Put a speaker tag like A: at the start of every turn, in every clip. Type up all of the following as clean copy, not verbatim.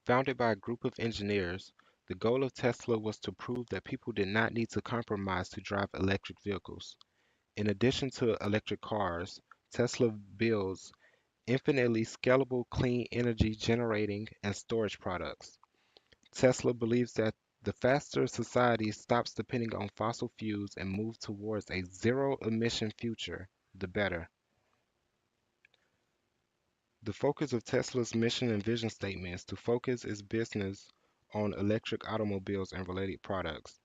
A: Founded by a group of engineers, the goal of Tesla was to prove that people did not need to compromise to drive electric vehicles. In addition to electric cars, Tesla builds infinitely scalable clean energy generating and storage products. Tesla believes that the faster society stops depending on fossil fuels and moves towards a zero emission future, the better. The focus of Tesla's mission and vision statement is to focus its business on electric automobiles and related products.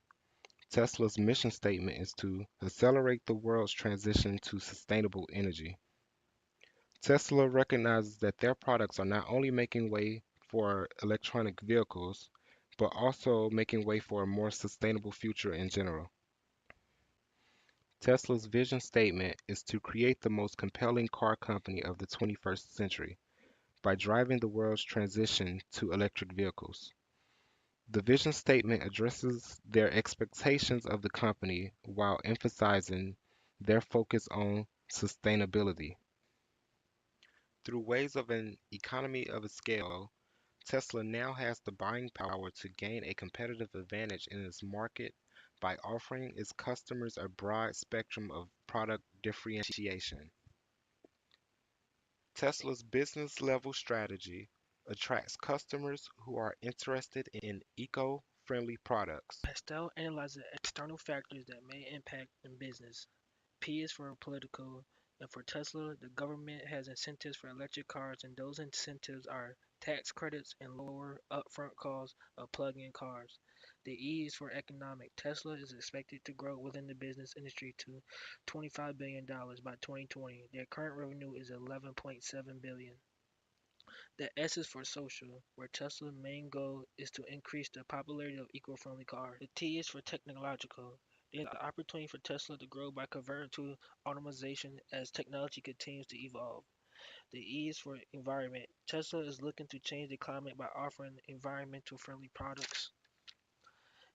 A: Tesla's mission statement is to accelerate the world's transition to sustainable energy. Tesla recognizes that their products are not only making way for electronic vehicles, but also making way for a more sustainable future in general. Tesla's vision statement is to create the most compelling car company of the 21st century by driving the world's transition to electric vehicles. The vision statement addresses their expectations of the company while emphasizing their focus on sustainability. Through ways of an economy of scale, Tesla now has the buying power to gain a competitive advantage in its market by offering its customers a broad spectrum of product differentiation. Tesla's business level strategy attracts customers who are interested in eco friendly products.
B: Pastel analyzes external factors that may impact in business. P is for political, and for Tesla, the government has incentives for electric cars, and those incentives are tax credits and lower upfront costs of plug-in cars. The E is for economic. Tesla is expected to grow within the business industry to $25 billion by 2020. Their current revenue is 11.7 billion. The S is for social, where Tesla's main goal is to increase the popularity of eco-friendly cars. The T is for technological. There's the opportunity for Tesla to grow by converting to automation as technology continues to evolve. The E is for environment. Tesla is looking to change the climate by offering environmental friendly products.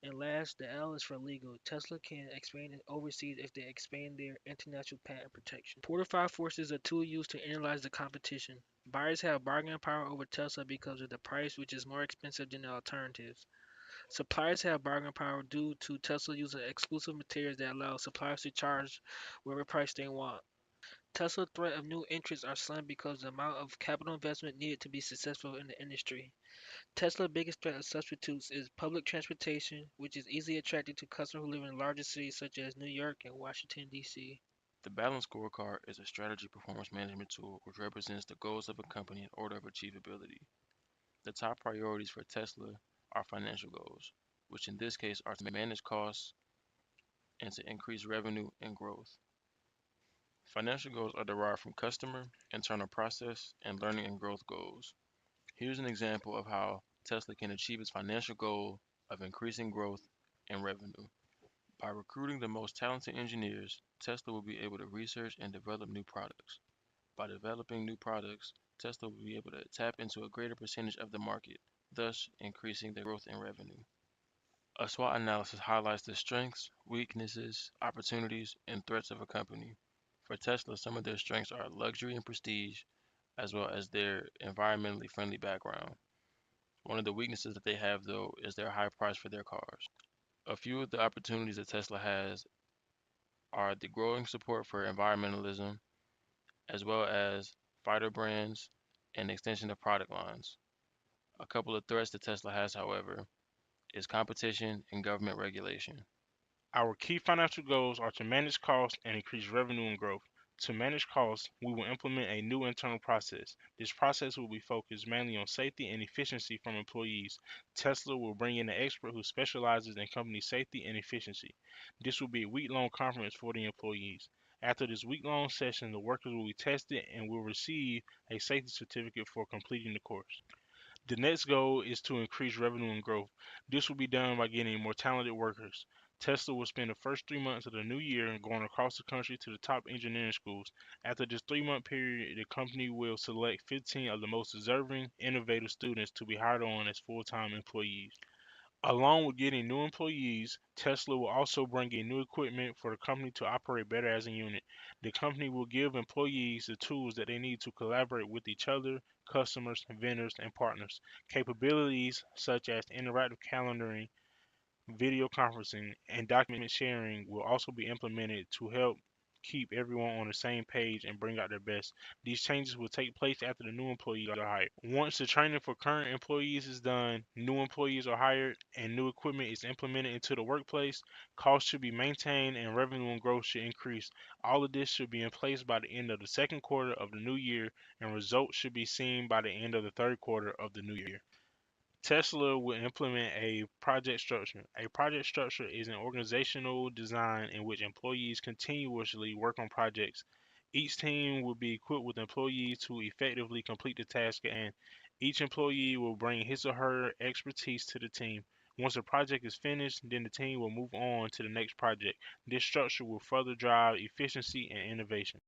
B: And last, the L is for legal. Tesla can expand overseas if they expand their international patent protection. Portified Force is a tool used to analyze the competition. Buyers have bargaining power over Tesla because of the price, which is more expensive than the alternatives. Suppliers have bargaining power due to Tesla using exclusive materials that allow suppliers to charge whatever price they want. Tesla's threat of new entrants are slim because of the amount of capital investment needed to be successful in the industry. Tesla's biggest threat of substitutes is public transportation, which is easily attractive to customers who live in larger cities such as New York and Washington, D.C.
C: The Balanced Scorecard is a strategy performance management tool which represents the goals of a company in order of achievability. The top priorities for Tesla are financial goals, which in this case are to manage costs and to increase revenue and growth. Financial goals are derived from customer, internal process, and learning and growth goals. Here's an example of how Tesla can achieve its financial goal of increasing growth and revenue. By recruiting the most talented engineers, Tesla will be able to research and develop new products. By developing new products, Tesla will be able to tap into a greater percentage of the market, thus increasing their growth and revenue. A SWOT analysis highlights the strengths, weaknesses, opportunities, and threats of a company. For Tesla, some of their strengths are luxury and prestige, as well as their environmentally friendly background. One of the weaknesses that they have, though, is their high price for their cars. A few of the opportunities that Tesla has are the growing support for environmentalism, as well as fighter brands and extension of product lines. A couple of threats that Tesla has, however, is competition and government regulation.
D: Our key financial goals are to manage costs and increase revenue and growth. To manage costs, we will implement a new internal process. This process will be focused mainly on safety and efficiency from employees. Tesla will bring in an expert who specializes in company safety and efficiency. This will be a week-long conference for the employees. After this week-long session, the workers will be tested and will receive a safety certificate for completing the course. The next goal is to increase revenue and growth. This will be done by getting more talented workers. Tesla will spend the first 3 months of the new year going across the country to the top engineering schools. After this 3 month period, the company will select 15 of the most deserving, innovative students to be hired on as full time employees. Along with getting new employees, Tesla will also bring in new equipment for the company to operate better as a unit. The company will give employees the tools that they need to collaborate with each other, customers, vendors, and partners. Capabilities such as interactive calendaring, video conferencing, and document sharing will also be implemented to help keep everyone on the same page and bring out their best. These changes will take place after the new employees are hired. Once the training for current employees is done, new employees are hired, and new equipment is implemented into the workplace, costs should be maintained and revenue and growth should increase. All of this should be in place by the end of the second quarter of the new year, and results should be seen by the end of the third quarter of the new year. Tesla will implement a project structure. A project structure is an organizational design in which employees continuously work on projects. Each team will be equipped with employees to effectively complete the task at hand. Each employee will bring his or her expertise to the team. Once a project is finished, then the team will move on to the next project. This structure will further drive efficiency and innovation.